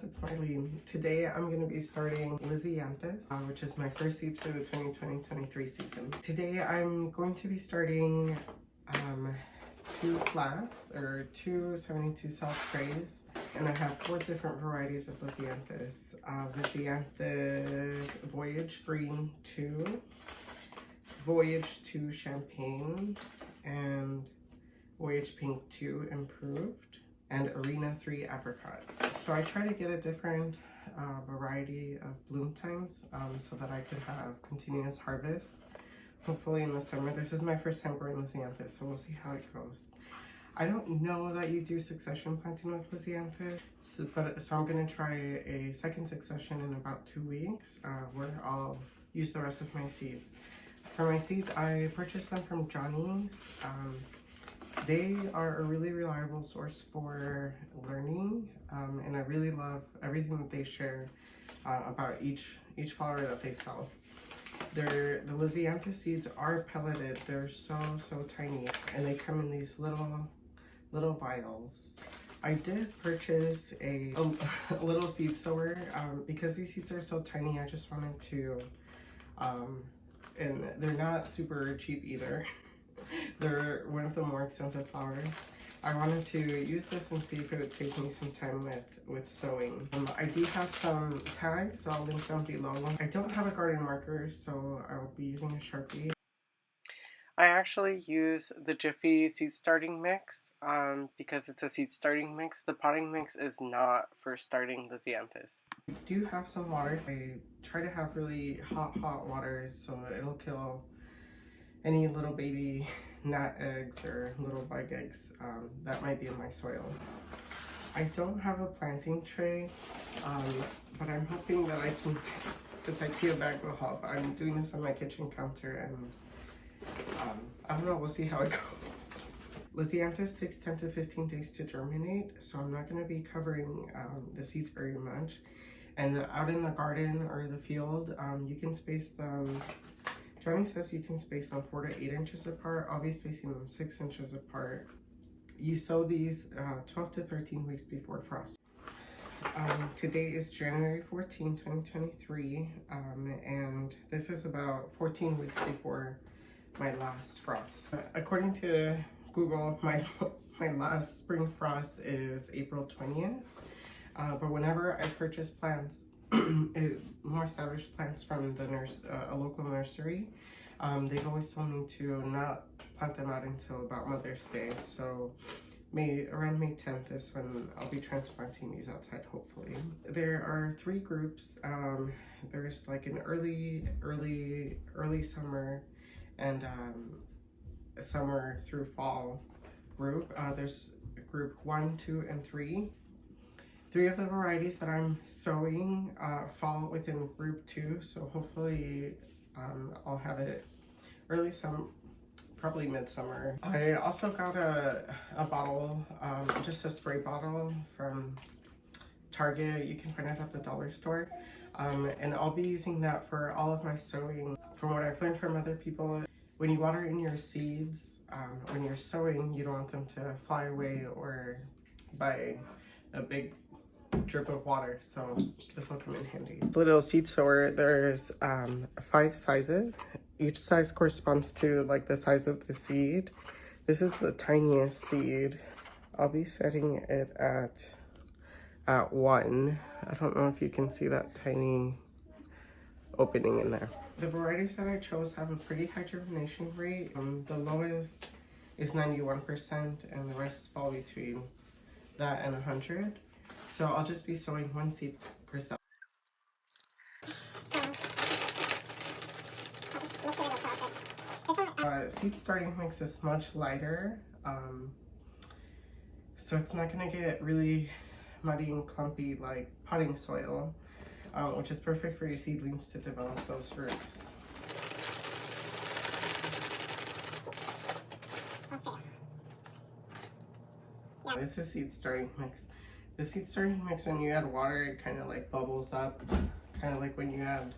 it's Marlene. Today I'm going to be starting Lisianthus, which is my first seeds for the 2020-23 season. Today I'm going to be starting two flats or two 72 cell trays, and I have 4 different varieties of Lisianthus. Lisianthus Voyage Green 2, Voyage 2 Champagne, and Voyage Pink 2 Improved, and III Apricot. So I try to get a different variety of bloom times so that I could have continuous harvest, hopefully in the summer. This is my first time growing Lisianthus, so we'll see how it goes. I don't know that you do succession planting with Lisianthus, so I'm going to try a second succession in about 2 weeks where I'll use the rest of my seeds. For my seeds, I purchased them from Johnny's. They are a really reliable source for learning, and I really love everything that they share about each flower that they sell. The Lisianthus seeds are pelleted. They're so tiny, and they come in these little vials. I did purchase a little seed sower because these seeds are so tiny. I just wanted to, and they're not super cheap either. They're one of the more expensive flowers. I wanted to use this and see if it would save me some time with sowing. I do have some tags, I'll link them below. I don't have a garden marker, so I'll be using a Sharpie. I actually use the Jiffy seed starting mix because it's a seed starting mix. The potting mix is not for starting Lisianthus. I do have some water. I try to have really hot water so it'll kill any little baby gnat eggs or little bug eggs that might be in my soil. I don't have a planting tray, but I'm hoping that I can, this IKEA bag will help. I'm doing this on my kitchen counter, and I don't know, we'll see how it goes. Lisianthus takes 10 to 15 days to germinate, so I'm not going to be covering the seeds very much. And out in the garden or the field, you can space them. Johnny says you can space them 4 to 8 inches apart. I'll be spacing them 6 inches apart. You sow these 12 to 13 weeks before frost. Today is January 14, 2023, and this is about 14 weeks before my last frost. According to Google, my last spring frost is April 20th, but whenever I purchase plants, more established plants from the a local nursery, they've always told me to not plant them out until about Mother's Day. So around May 10th is when I'll be transplanting these outside, hopefully. There are 3 groups. There's like an early summer and summer through fall group. There's group 1, 2, and 3. 3 of the varieties that I'm sowing fall within group 2, so hopefully I'll have it early summer, probably midsummer. I also got a bottle, just a spray bottle from Target. You can find it at the dollar store, and I'll be using that for all of my sowing. From what I've learned from other people, when you water in your seeds, when you're sowing, you don't want them to fly away or by a big drip of water, so this will come in handy. Little seed sower, there's 5 sizes. Each size corresponds to like the size of the seed. This is the tiniest seed. I'll be setting it at 1. I don't know if you can see that tiny opening in there. The varieties that I chose have a pretty high germination rate. The lowest is 91%, and the rest fall between that and 100. So I'll just be sowing 1 seed per cell. Seed starting mix is much lighter, so it's not going to get really muddy and clumpy like potting soil, which is perfect for your seedlings to develop those roots. This is seed starting mix. The seed starting mix, when you add water, it kind of like bubbles up, kind of like when you add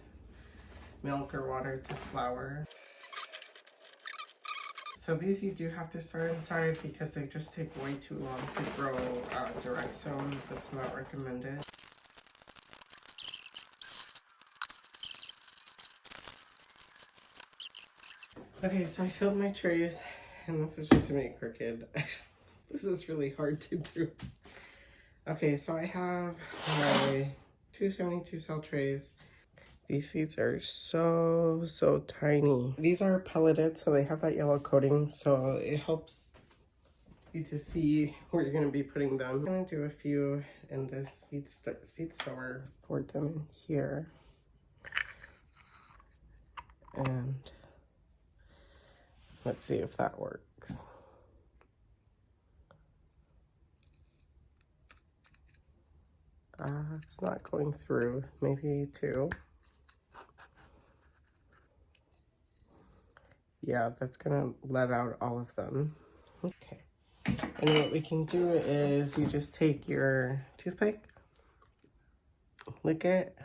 milk or water to flour. So these you do have to start inside because they just take way too long to grow direct sown. That's not recommended. Okay, so I filled my trays, and this is just really crooked. This is really hard to do. Okay, so I have my 272 cell trays. These seeds are so tiny. These are pelleted, so they have that yellow coating, so it helps you to see where you're going to be putting them. I'm going to do a few in this seed store. Pour them in here. And let's see if that works. It's not going through. Maybe two. Yeah, that's gonna let out all of them. Okay. And what we can do is you just take your toothpick, lick it,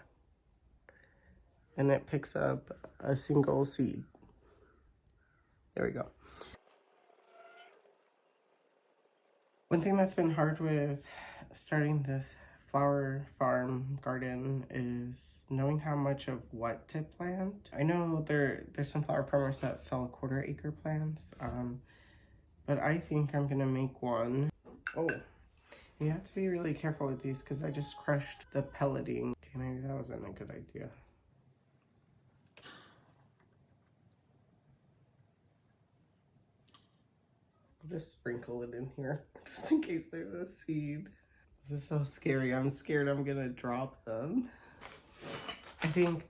and it picks up a single seed. There we go. One thing that's been hard with starting this flower farm garden is knowing how much of what to plant. I know there's some flower farmers that sell 1/4 acre plants, but I think I'm gonna make one. Oh, you have to be really careful with these because I just crushed the pelleting. Okay, maybe that wasn't a good idea. I'll just sprinkle it in here just in case there's a seed. This is so scary. I'm scared I'm gonna drop them. I think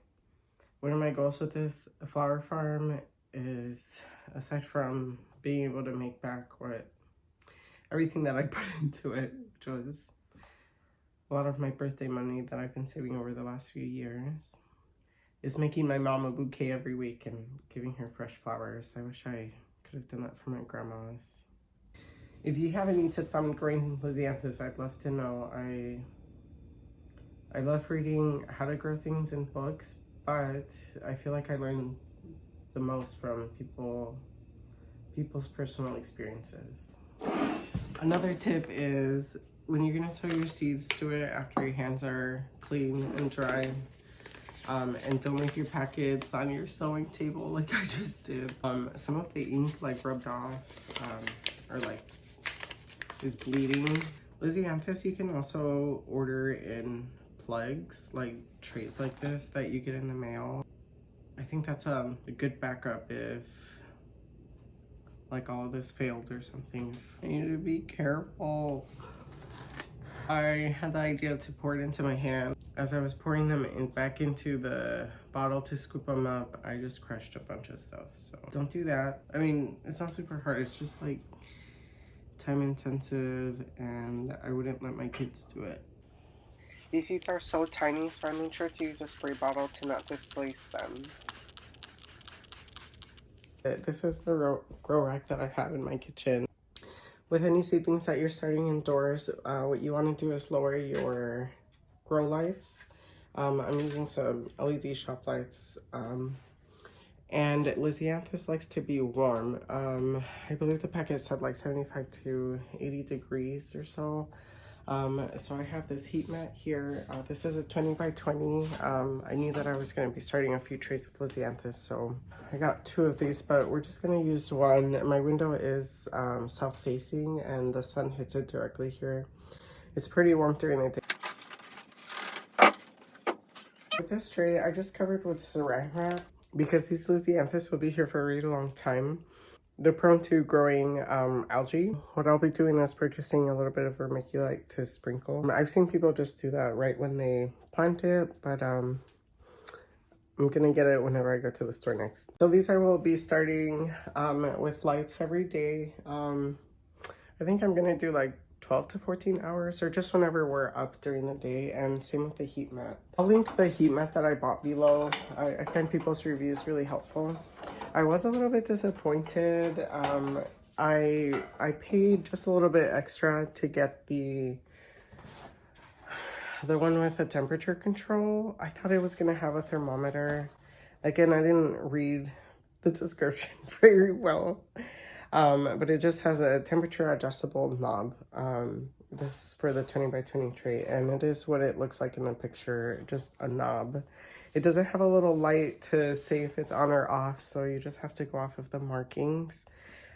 one of my goals with this flower farm is, aside from being able to make back everything that I put into it, which was a lot of my birthday money that I've been saving over the last few years, is making my mom a bouquet every week and giving her fresh flowers. I wish I could have done that for my grandmas. If you have any tips on growing Lisianthus, I'd love to know. I love reading how to grow things in books, but I feel like I learn the most from people's personal experiences. Another tip is when you're gonna sow your seeds, do it after your hands are clean and dry. And don't leave your packets on your sewing table like I just did. Some of the ink like rubbed off or like is bleeding. Lisianthus you can also order in plugs, like trays like this that you get in the mail. I think that's a good backup if like all of this failed or something. I need to be careful. I had the idea to pour it into my hand. As I was pouring them back into the bottle to scoop them up, I just crushed a bunch of stuff. So don't do that. I mean, it's not super hard. It's just like time intensive, and I wouldn't let my kids do it. These seeds are so tiny, so I made sure to use a spray bottle to not displace them. This is the grow rack that I have in my kitchen. With any seedlings that you're starting indoors, what you want to do is lower your grow lights. I'm using some LED shop lights. And Lisianthus likes to be warm. I believe the packet said like 75 to 80 degrees or so. So I have this heat mat here. This is a 20 by 20. I knew that I was going to be starting a few trays of Lisianthus, so I got 2 of these, but we're just going to use one. My window is south facing and the sun hits it directly here. It's pretty warm during the day. With this tray, I just covered with saran wrap because these Lisianthus will be here for a really long time. They're prone to growing algae. What I'll be doing is purchasing a little bit of vermiculite to sprinkle. I've seen people just do that right when they plant it, but I'm gonna get it whenever I go to the store next. So these I will be starting with lights every day. I think I'm gonna do like 12 to 14 hours or just whenever we're up during the day, and same with the heat mat. I'll link the heat mat that I bought below. I find people's reviews really helpful. I was a little bit disappointed. I paid just a little bit extra to get the one with the temperature control. I thought it was gonna have a thermometer. Again, I didn't read the description very well. But it just has a temperature adjustable knob. This is for the 20 by 20 tray, and it is what it looks like in the picture, just a knob. It doesn't have a little light to say if it's on or off, so you just have to go off of the markings.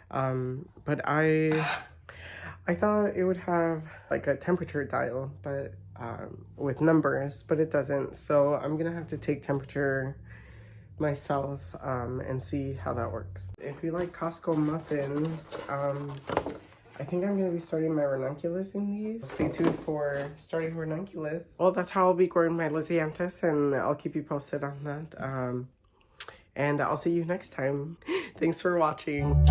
But I thought it would have like a temperature dial, but with numbers, but it doesn't. So I'm gonna have to take temperature myself and see how that works. If you like Costco muffins, I think I'm gonna be starting my ranunculus in these. Stay tuned for starting ranunculus. Well, that's how I'll be growing my Lisianthus, and I'll keep you posted on that. And I'll see you next time. Thanks for watching.